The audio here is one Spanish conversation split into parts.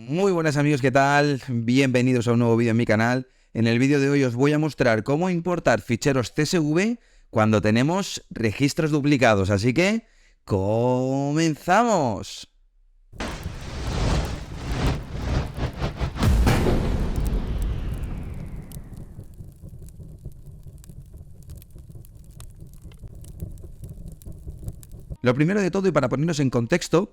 Muy buenas amigos, ¿qué tal? Bienvenidos a un nuevo vídeo en mi canal. En el vídeo de hoy os voy a mostrar cómo importar ficheros CSV cuando tenemos registros duplicados, así que ¡comenzamos! Lo primero de todo, y para ponernos en contexto,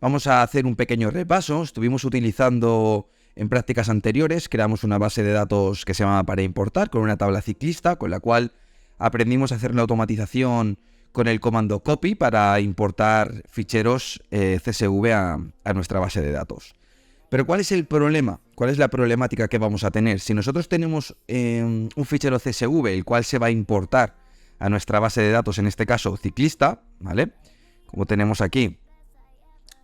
vamos a hacer un pequeño repaso. Estuvimos utilizando en prácticas anteriores, creamos una base de datos que se llama para importar con una tabla ciclista, con la cual aprendimos a hacer una automatización con el comando copy para importar ficheros CSV a nuestra base de datos. Pero ¿cuál es el problema? ¿Cuál es la problemática que vamos a tener? Si nosotros tenemos un fichero CSV, el cual se va a importar a nuestra base de datos, en este caso ciclista, ¿vale? Como tenemos aquí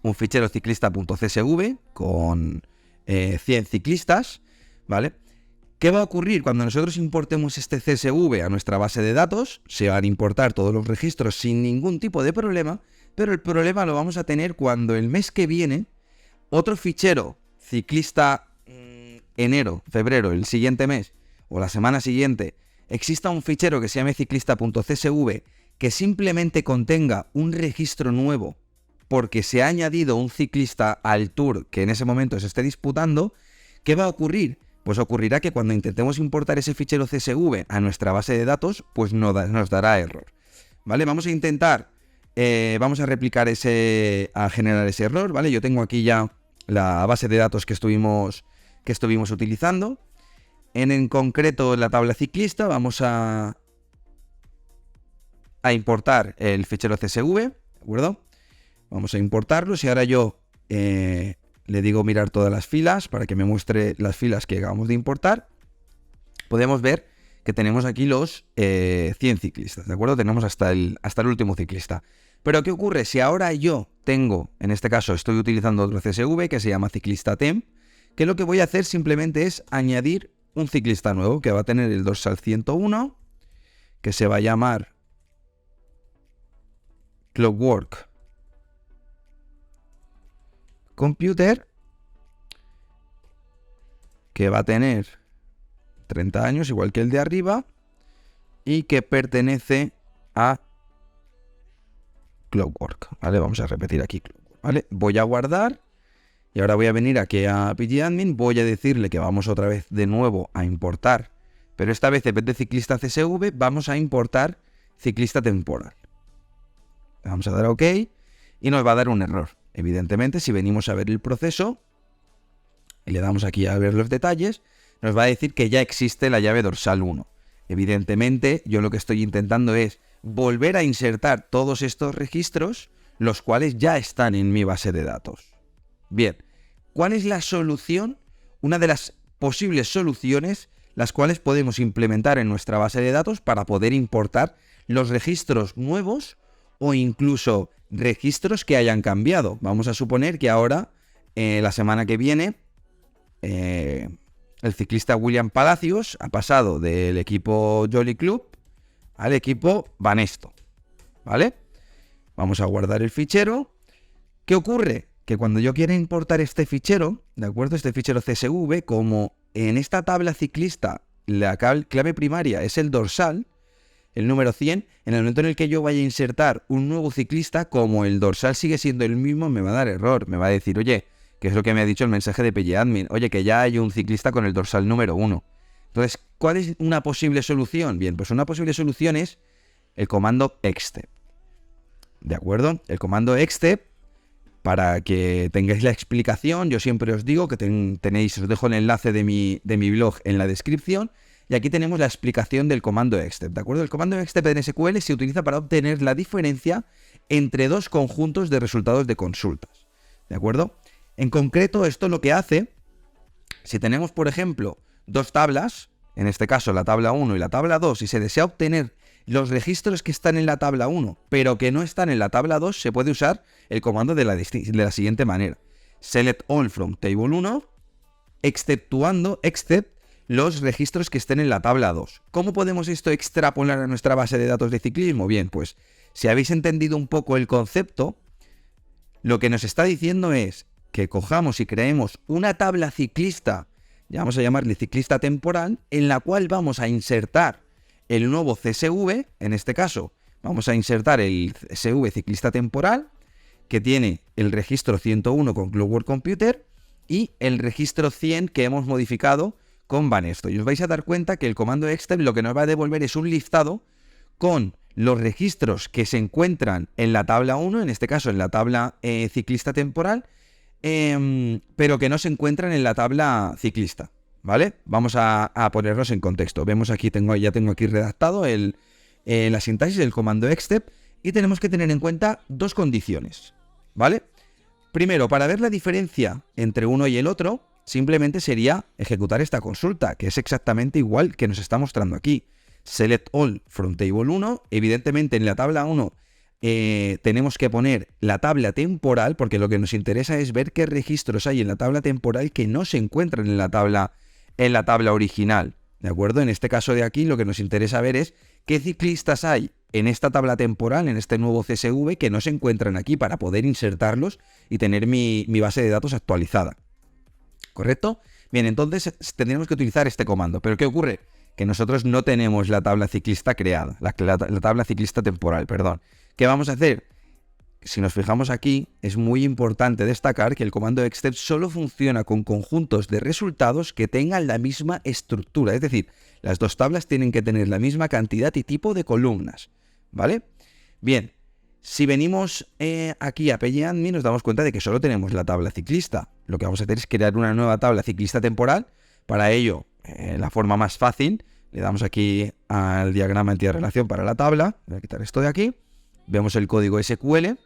un fichero ciclista.csv con 100 ciclistas, ¿vale? ¿Qué va a ocurrir cuando nosotros importemos este CSV a nuestra base de datos? Se van a importar todos los registros sin ningún tipo de problema, pero el problema lo vamos a tener cuando el mes que viene otro fichero ciclista enero, febrero, el siguiente mes o la semana siguiente, exista un fichero que se llame ciclista.csv que simplemente contenga un registro nuevo porque se ha añadido un ciclista al tour que en ese momento se esté disputando. ¿Qué va a ocurrir? Pues ocurrirá que cuando intentemos importar ese fichero CSV a nuestra base de datos, pues nos dará error, ¿vale? Vamos a intentar, vamos a replicar a generar ese error, ¿vale? Yo tengo aquí ya la base de datos que estuvimos utilizando. En concreto, en la tabla ciclista, vamos a importar el fichero CSV, ¿de acuerdo? Vamos a importarlos y ahora yo le digo mirar todas las filas para que me muestre las filas que acabamos de importar. Podemos ver que tenemos aquí los 100 ciclistas, ¿de acuerdo? Tenemos hasta el último ciclista. Pero ¿qué ocurre? Si ahora yo tengo, en este caso estoy utilizando otro CSV que se llama ciclista temp, que lo que voy a hacer simplemente es añadir un ciclista nuevo que va a tener el dorsal 101, que se va a llamar Clockwork Computer, que va a tener 30 años, igual que el de arriba, y que pertenece a Clockwork, ¿vale? Vamos a repetir aquí, ¿vale? Voy a guardar y ahora voy a venir aquí a pgadmin, voy a decirle que vamos otra vez de nuevo a importar, pero esta vez en vez de ciclista CSV vamos a importar ciclista temporal. Vamos a dar a OK y nos va a dar un error. Evidentemente, si venimos a ver el proceso y le damos aquí a ver los detalles, nos va a decir que ya existe la llave dorsal 1. Evidentemente, yo lo que estoy intentando es volver a insertar todos estos registros, los cuales ya están en mi base de datos. Bien, ¿cuál es la solución? Una de las posibles soluciones, las cuales podemos implementar en nuestra base de datos para poder importar los registros nuevos o incluso registros que hayan cambiado. Vamos a suponer que ahora, la semana que viene, el ciclista William Palacios ha pasado del equipo Jolly Club al equipo Banesto, ¿vale? Vamos a guardar el fichero. ¿Qué ocurre? Que cuando yo quiera importar este fichero, ¿de acuerdo? Este fichero CSV, como en esta tabla ciclista la clave primaria es el dorsal, el número 100, en el momento en el que yo vaya a insertar un nuevo ciclista, como el dorsal sigue siendo el mismo, me va a dar error. Me va a decir, oye, que es lo que me ha dicho el mensaje de pgadmin, oye, que ya hay un ciclista con el dorsal número 1. Entonces, ¿cuál es una posible solución? Bien, pues una posible solución es el comando extep. ¿De acuerdo? El comando extep, para que tengáis la explicación, yo siempre os digo que os dejo el enlace de mi blog en la descripción. Y aquí tenemos la explicación del comando extep, ¿de acuerdo? El comando extep en SQL se utiliza para obtener la diferencia entre dos conjuntos de resultados de consultas, ¿de acuerdo? En concreto, esto lo que hace, si tenemos, por ejemplo, dos tablas, en este caso la tabla 1 y la tabla 2, y se desea obtener los registros que están en la tabla 1, pero que no están en la tabla 2, se puede usar el comando de la siguiente manera. Select all from table 1, exceptuando, except los registros que estén en la tabla 2. ¿Cómo podemos esto extrapolar a nuestra base de datos de ciclismo? Bien, pues si habéis entendido un poco el concepto, lo que nos está diciendo es que cojamos y creemos una tabla ciclista, ya vamos a llamarle ciclista temporal, en la cual vamos a insertar el nuevo CSV, en este caso vamos a insertar el CSV ciclista temporal, que tiene el registro 101 con Clockwork Computer y el registro 100 que hemos modificado con Banesto. Y os vais a dar cuenta que el comando extep lo que nos va a devolver es un listado con los registros que se encuentran en la tabla 1, en este caso en la tabla ciclista temporal, pero que no se encuentran en la tabla ciclista, ¿vale? Vamos a ponernos en contexto. Vemos aquí, ya tengo aquí redactado la sintaxis del comando extep y tenemos que tener en cuenta dos condiciones, ¿vale? Primero, para ver la diferencia entre uno y el otro, simplemente sería ejecutar esta consulta, que es exactamente igual que nos está mostrando aquí. Select all from table 1. Evidentemente en la tabla 1 tenemos que poner la tabla temporal, porque lo que nos interesa es ver qué registros hay en la tabla temporal que no se encuentran en la tabla original, ¿de acuerdo? En este caso de aquí lo que nos interesa ver es qué ciclistas hay en esta tabla temporal, en este nuevo CSV, que no se encuentran aquí para poder insertarlos y tener mi base de datos actualizada. ¿Correcto? Bien, entonces tendríamos que utilizar este comando. ¿Pero qué ocurre? Que nosotros no tenemos la tabla ciclista creada, la tabla ciclista temporal, perdón. ¿Qué vamos a hacer? Si nos fijamos aquí, es muy importante destacar que el comando extep solo funciona con conjuntos de resultados que tengan la misma estructura. Es decir, las dos tablas tienen que tener la misma cantidad y tipo de columnas, ¿vale? Bien, si venimos aquí a pgadmin nos damos cuenta de que solo tenemos la tabla ciclista. Lo que vamos a hacer es crear una nueva tabla ciclista temporal. Para ello, la forma más fácil, le damos aquí al diagrama entidad relación para la tabla. Voy a quitar esto de aquí. Vemos el código SQL.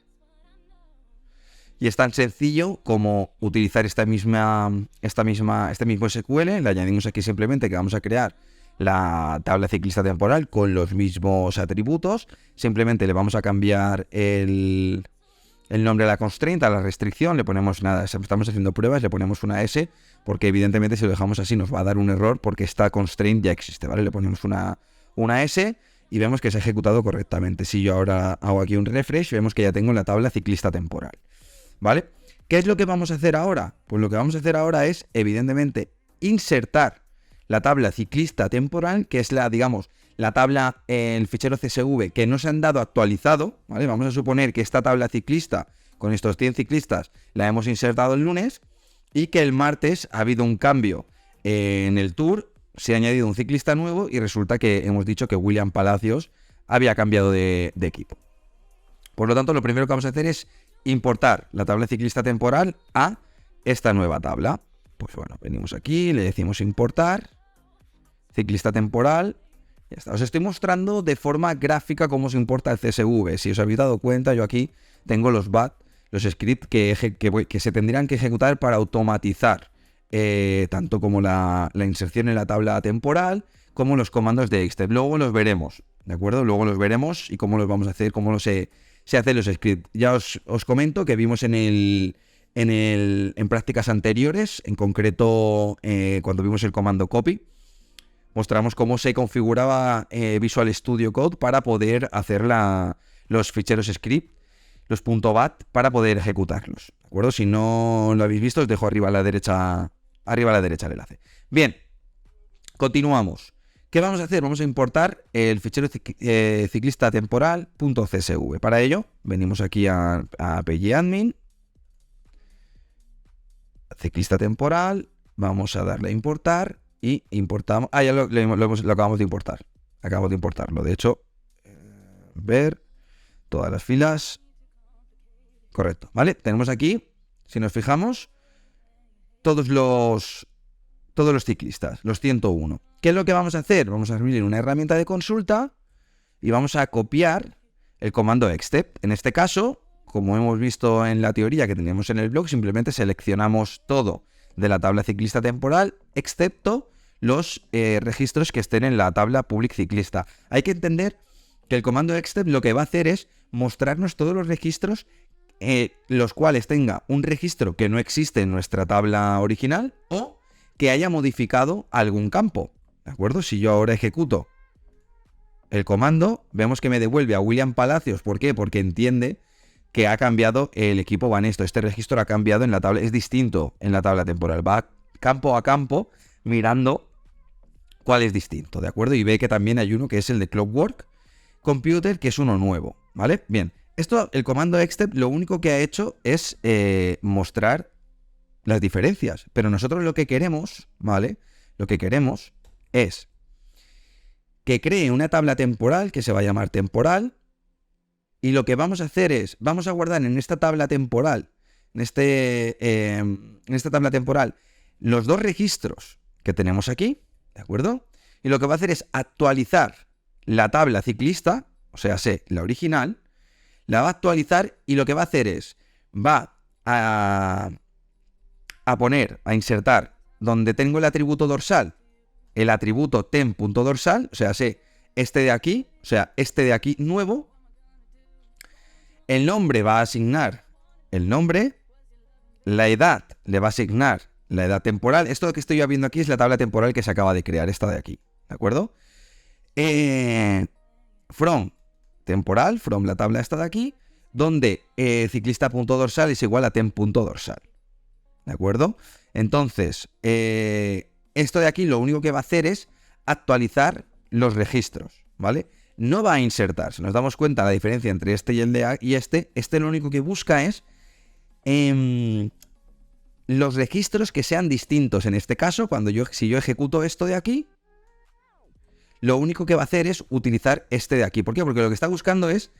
Y es tan sencillo como utilizar este mismo SQL. Le añadimos aquí simplemente que vamos a crear la tabla ciclista temporal con los mismos atributos. Simplemente le vamos a cambiar el nombre a la constraint, a la restricción. Le ponemos nada, estamos haciendo pruebas, le ponemos una S, porque evidentemente si lo dejamos así nos va a dar un error porque esta constraint ya existe, ¿vale? Le ponemos una S y vemos que se ha ejecutado correctamente. Si yo ahora hago aquí un refresh, vemos que ya tengo la tabla ciclista temporal, ¿vale? ¿Qué es lo que vamos a hacer ahora? Pues lo que vamos a hacer ahora es, evidentemente, insertar la tabla ciclista temporal, que es la tabla, el fichero CSV que no se han dado actualizado, ¿vale? Vamos a suponer que esta tabla ciclista, con estos 100 ciclistas, la hemos insertado el lunes y que el martes ha habido un cambio en el tour, se ha añadido un ciclista nuevo y resulta que hemos dicho que William Palacios había cambiado de equipo. Por lo tanto, lo primero que vamos a hacer es importar la tabla ciclista temporal a esta nueva tabla. Pues bueno, venimos aquí, le decimos importar ciclista temporal. Ya está. Os estoy mostrando de forma gráfica cómo se importa el CSV. Si os habéis dado cuenta, yo aquí tengo los BAT, los scripts que se tendrían que ejecutar para automatizar tanto como la inserción en la tabla temporal como los comandos de extep. Luego los veremos, ¿de acuerdo? Luego los veremos y cómo los vamos a hacer, cómo se hacen los scripts. Ya os comento que vimos en prácticas anteriores, en concreto cuando vimos el comando copy, mostramos cómo se configuraba Visual Studio Code para poder hacer los ficheros script, los .bat, para poder ejecutarlos, ¿de acuerdo? Si no lo habéis visto, os dejo arriba a la derecha el enlace. Bien, continuamos. ¿Qué vamos a hacer? Vamos a importar el fichero ciclista temporal.csv. Para ello, venimos aquí a pgadmin, ciclista temporal, vamos a darle a importar y importamos. Ya lo acabamos de importar. Acabamos de importarlo. De hecho, ver todas las filas. Correcto, ¿vale? Tenemos aquí, si nos fijamos, todos los ciclistas, los 101. ¿Qué es lo que vamos a hacer? Vamos a abrir una herramienta de consulta y vamos a copiar el comando extep. En este caso, como hemos visto en la teoría que teníamos en el blog, simplemente seleccionamos todo de la tabla ciclista temporal, excepto los registros que estén en la tabla public ciclista. Hay que entender que el comando extep lo que va a hacer es mostrarnos todos los registros los cuales tenga un registro que no existe en nuestra tabla original o que haya modificado algún campo, ¿de acuerdo? Si yo ahora ejecuto el comando, vemos que me devuelve a William Palacios. ¿Por qué? Porque entiende que ha cambiado el equipo Banesto. Este registro ha cambiado en la tabla, es distinto en la tabla temporal. Va campo a campo mirando cuál es distinto, ¿de acuerdo? Y ve que también hay uno que es el de Clockwork Computer, que es uno nuevo, ¿vale? Bien, esto, el comando extep lo único que ha hecho es mostrar las diferencias, pero nosotros lo que queremos, ¿vale? Lo que queremos es que cree una tabla temporal que se va a llamar temporal, y lo que vamos a hacer es, vamos a guardar en esta tabla temporal, en esta tabla temporal, los dos registros que tenemos aquí, ¿de acuerdo? Y lo que va a hacer es actualizar la tabla ciclista, o sea, la original, la va a actualizar y lo que va a hacer es, va a insertar donde tengo el atributo dorsal, el atributo temp.dorsal, o sea, este de aquí nuevo. El nombre va a asignar el nombre, la edad le va a asignar la edad temporal. Esto que estoy viendo aquí es la tabla temporal que se acaba de crear, esta de aquí, ¿de acuerdo? From temporal, from la tabla esta de aquí, donde ciclista.dorsal es igual a temp.dorsal, ¿de acuerdo? Entonces, esto de aquí lo único que va a hacer es actualizar los registros, ¿vale? No va a insertar. Si nos damos cuenta la diferencia entre este y el de y este lo único que busca es los registros que sean distintos. En este caso, si yo ejecuto esto de aquí, lo único que va a hacer es utilizar este de aquí. ¿Por qué? Porque lo que está buscando es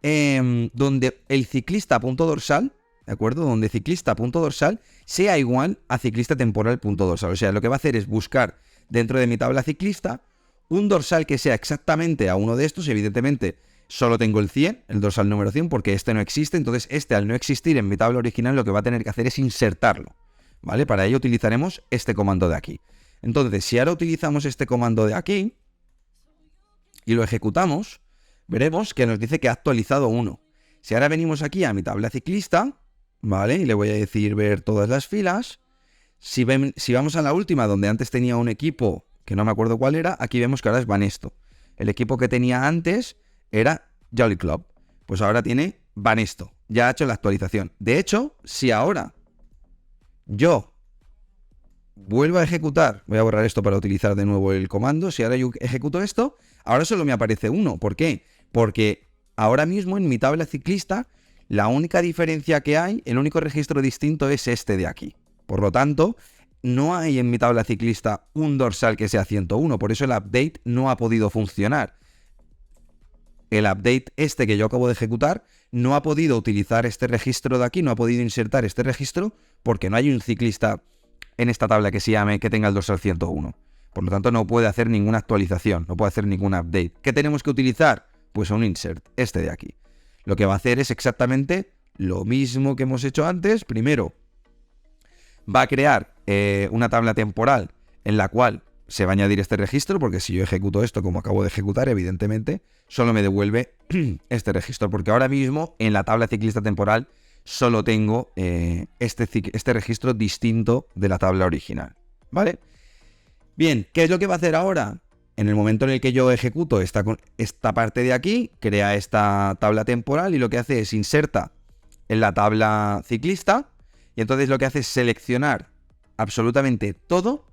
donde el ciclista.dorsal, ¿de acuerdo? Donde ciclista.dorsal sea igual a ciclista temporal.dorsal. O sea, lo que va a hacer es buscar dentro de mi tabla ciclista un dorsal que sea exactamente a uno de estos. Evidentemente, solo tengo el 100, el dorsal número 100, porque este no existe. Entonces, al no existir en mi tabla original, lo que va a tener que hacer es insertarlo, ¿vale? Para ello utilizaremos este comando de aquí. Entonces, si ahora utilizamos este comando de aquí y lo ejecutamos, veremos que nos dice que ha actualizado 1. Si ahora venimos aquí a mi tabla ciclista, ¿vale? Y le voy a decir ver todas las filas. Si vamos a la última, donde antes tenía un equipo que no me acuerdo cuál era, aquí vemos que ahora es Banesto. El equipo que tenía antes era Jolly Club. Pues ahora tiene Banesto. Ya ha hecho la actualización. De hecho, si ahora yo vuelvo a ejecutar, voy a borrar esto para utilizar de nuevo el comando, si ahora yo ejecuto esto, ahora solo me aparece 1. ¿Por qué? Porque ahora mismo en mi tabla ciclista, la única diferencia que hay, el único registro distinto es este de aquí. Por lo tanto, no hay en mi tabla ciclista un dorsal que sea 101, por eso el update no ha podido funcionar. El update este que yo acabo de ejecutar no ha podido utilizar este registro de aquí, no ha podido insertar este registro porque no hay un ciclista en esta tabla que tenga el dorsal 101. Por lo tanto, no puede hacer ninguna actualización, no puede hacer ningún update. ¿Qué tenemos que utilizar? Pues un insert, este de aquí. Lo que va a hacer es exactamente lo mismo que hemos hecho antes. Primero, va a crear una tabla temporal en la cual se va a añadir este registro, porque si yo ejecuto esto como acabo de ejecutar, evidentemente, solo me devuelve este registro, porque ahora mismo en la tabla ciclista temporal solo tengo este registro distinto de la tabla original, ¿vale? Bien, ¿qué es lo que va a hacer ahora? En el momento en el que yo ejecuto esta parte de aquí, crea esta tabla temporal y lo que hace es inserta en la tabla ciclista y entonces lo que hace es seleccionar absolutamente todo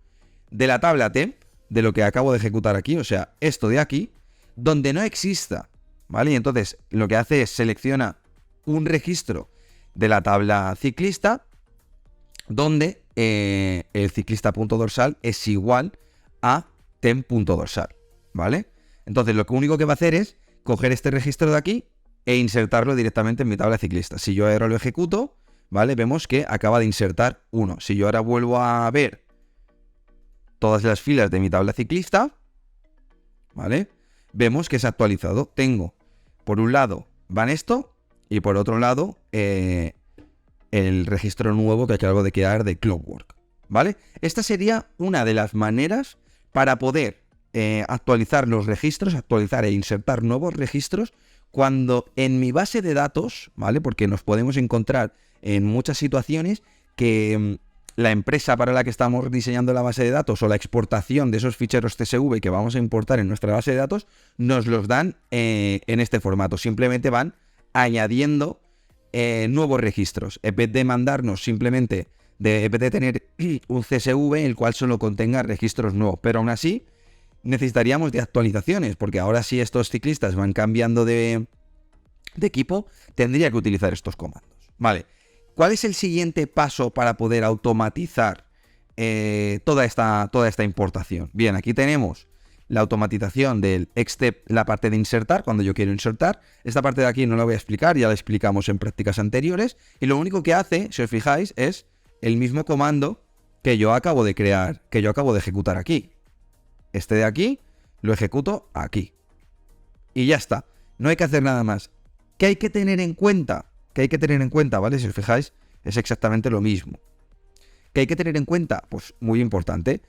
de la tabla temp, de lo que acabo de ejecutar aquí, o sea, esto de aquí, donde no exista, ¿vale? Y entonces lo que hace es selecciona un registro de la tabla ciclista donde el ciclista.dorsal es igual a temp.dorsal, ¿vale? Entonces lo único que va a hacer es coger este registro de aquí e insertarlo directamente en mi tabla ciclista. Si yo ahora lo ejecuto, ¿vale? Vemos que acaba de insertar 1. Si yo ahora vuelvo a ver todas las filas de mi tabla ciclista, ¿vale? Vemos que se ha actualizado. Tengo, por un lado, Banesto y por otro lado, el registro nuevo que acabo de crear de Clockwork, ¿vale? Esta sería una de las maneras para poder actualizar los registros, actualizar e insertar nuevos registros cuando en mi base de datos, ¿vale? Porque nos podemos encontrar en muchas situaciones que la empresa para la que estamos diseñando la base de datos o la exportación de esos ficheros CSV que vamos a importar en nuestra base de datos nos los dan en este formato. Simplemente van añadiendo nuevos registros. En vez de mandarnos simplemente, en vez de tener un CSV el cual solo contenga registros nuevos. Pero aún así necesitaríamos de actualizaciones, porque ahora si estos ciclistas van cambiando de equipo, tendría que utilizar estos comandos. Vale, ¿cuál es el siguiente paso para poder automatizar toda esta importación? Bien, aquí tenemos la automatización del except, la parte de insertar, cuando yo quiero insertar. Esta parte de aquí no la voy a explicar, ya la explicamos en prácticas anteriores, y lo único que hace, si os fijáis, es el mismo comando que yo acabo de crear, que yo acabo de ejecutar aquí. Este de aquí lo ejecuto aquí. Y ya está, no hay que hacer nada más. ¿Qué hay que tener en cuenta? ¿Qué hay que tener en cuenta? ¿Vale? Si os fijáis, es exactamente lo mismo. ¿Qué hay que tener en cuenta? Pues muy importante.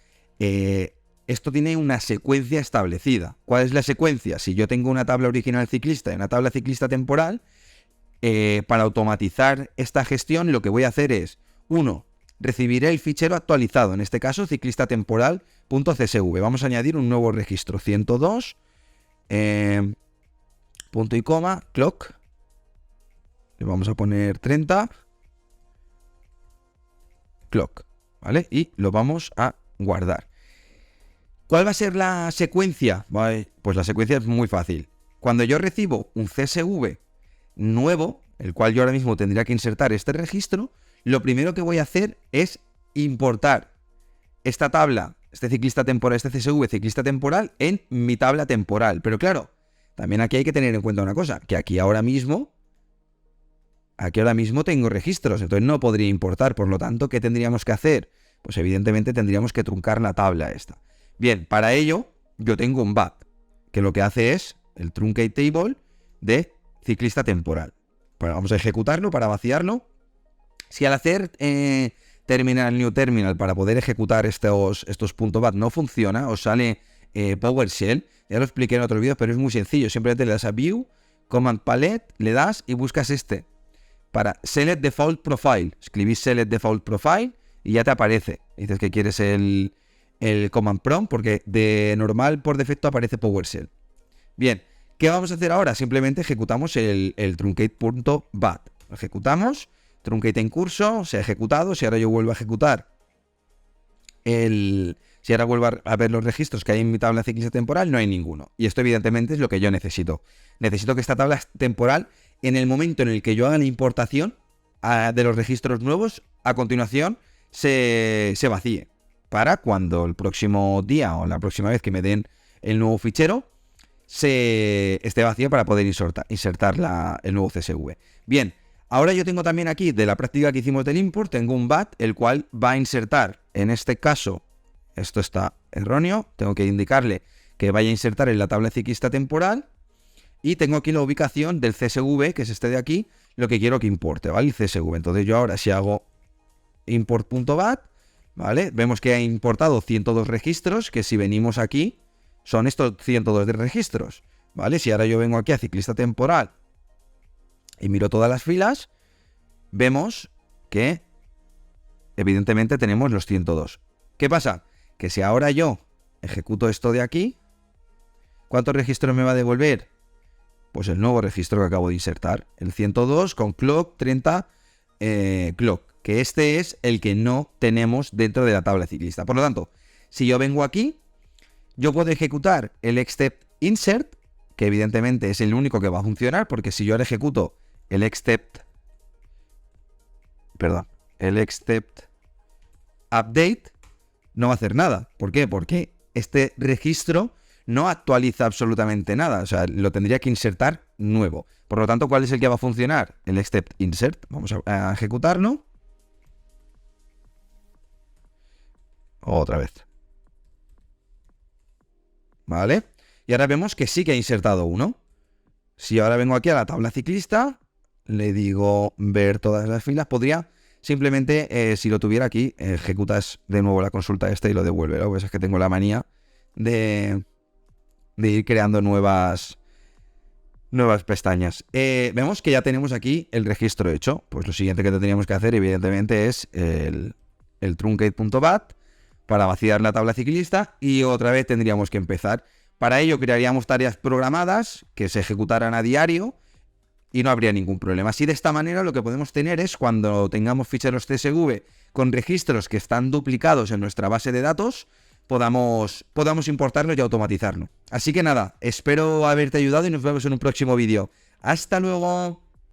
Esto tiene una secuencia establecida. ¿Cuál es la secuencia? Si yo tengo una tabla original ciclista y una tabla ciclista temporal, para automatizar esta gestión, lo que voy a hacer es, 1, recibiré el fichero actualizado, en este caso ciclista temporal.csv. Vamos a añadir un nuevo registro, 102, punto y coma, clock. Le vamos a poner 30, clock, ¿vale? Y lo vamos a guardar. ¿Cuál va a ser la secuencia? Vale, pues la secuencia es muy fácil. Cuando yo recibo un CSV nuevo, el cual yo ahora mismo tendría que insertar este registro, lo primero que voy a hacer es importar esta tabla, este ciclista temporal, este CSV ciclista temporal en mi tabla temporal. Pero claro, también aquí hay que tener en cuenta una cosa, que aquí ahora mismo tengo registros, entonces no podría importar. Por lo tanto, ¿qué tendríamos que hacer? Pues evidentemente tendríamos que truncar la tabla esta. Bien, para ello yo tengo un bat, que lo que hace es el truncate table de ciclista temporal. Bueno, vamos a ejecutarlo para vaciarlo. Si al hacer terminal new terminal para poder ejecutar estos .bat no funciona, os sale PowerShell, ya lo expliqué en otro vídeo, pero es muy sencillo. Simplemente le das a View, Command Palette, le das y buscas para Select Default Profile. Escribís Select Default Profile y ya te aparece. Dices que quieres el Command Prompt, porque de normal por defecto aparece PowerShell. Bien, ¿qué vamos a hacer ahora? Simplemente ejecutamos el truncate.bat. Lo ejecutamos, truncate en curso, se ha ejecutado. Si ahora yo vuelvo a ejecutar si ahora vuelvo a ver los registros que hay en mi tabla ciclista temporal, no hay ninguno. Y esto evidentemente es lo que yo necesito. Necesito que esta tabla temporal, en el momento en el que yo haga la importación de los registros nuevos, a continuación se vacíe. Para cuando el próximo día o la próxima vez que me den el nuevo fichero, esté vacío para poder insertar el nuevo CSV. Bien, ahora yo tengo también aquí, de la práctica que hicimos del import, tengo un bat, el cual va a insertar, en este caso, esto está erróneo, tengo que indicarle que vaya a insertar en la tabla ciclista temporal, y tengo aquí la ubicación del CSV, que es este de aquí, lo que quiero que importe, ¿vale? El CSV. Entonces yo ahora si hago import.bat, ¿vale? Vemos que ha importado 102 registros, que si venimos aquí, son estos 102 de registros, ¿vale? Si ahora yo vengo aquí a ciclista temporal y miro todas las filas, vemos que evidentemente tenemos los 102. ¿Qué pasa? Que si ahora yo ejecuto esto de aquí, ¿cuántos registros me va a devolver? Pues el nuevo registro que acabo de insertar, el 102 con clock 30 clock, que este es el que no tenemos dentro de la tabla ciclista. Por lo tanto, si yo vengo aquí, yo puedo ejecutar el except insert, que evidentemente es el único que va a funcionar, porque si yo ahora ejecuto el except update, no va a hacer nada. ¿Por qué? Porque este registro no actualiza absolutamente nada, o sea, lo tendría que insertar nuevo. Por lo tanto, ¿cuál es el que va a funcionar? El except insert. Vamos a ejecutarlo. Otra vez. ¿Vale? Y ahora vemos que sí que ha insertado uno. Si ahora vengo aquí a la tabla ciclista, le digo ver todas las filas, podría simplemente, si lo tuviera aquí, ejecutas de nuevo la consulta esta y lo devuelve. Lo que pasa es que tengo la manía de ir creando nuevas pestañas. Vemos que ya tenemos aquí el registro hecho. Pues lo siguiente que tendríamos que hacer, evidentemente, es el truncate.bat para vaciar la tabla ciclista, y otra vez tendríamos que empezar. Para ello crearíamos tareas programadas que se ejecutaran a diario, y no habría ningún problema. Así de esta manera lo que podemos tener es cuando tengamos ficheros CSV con registros que están duplicados en nuestra base de datos, podamos importarlos y automatizarlo. Así que nada, espero haberte ayudado y nos vemos en un próximo vídeo. ¡Hasta luego!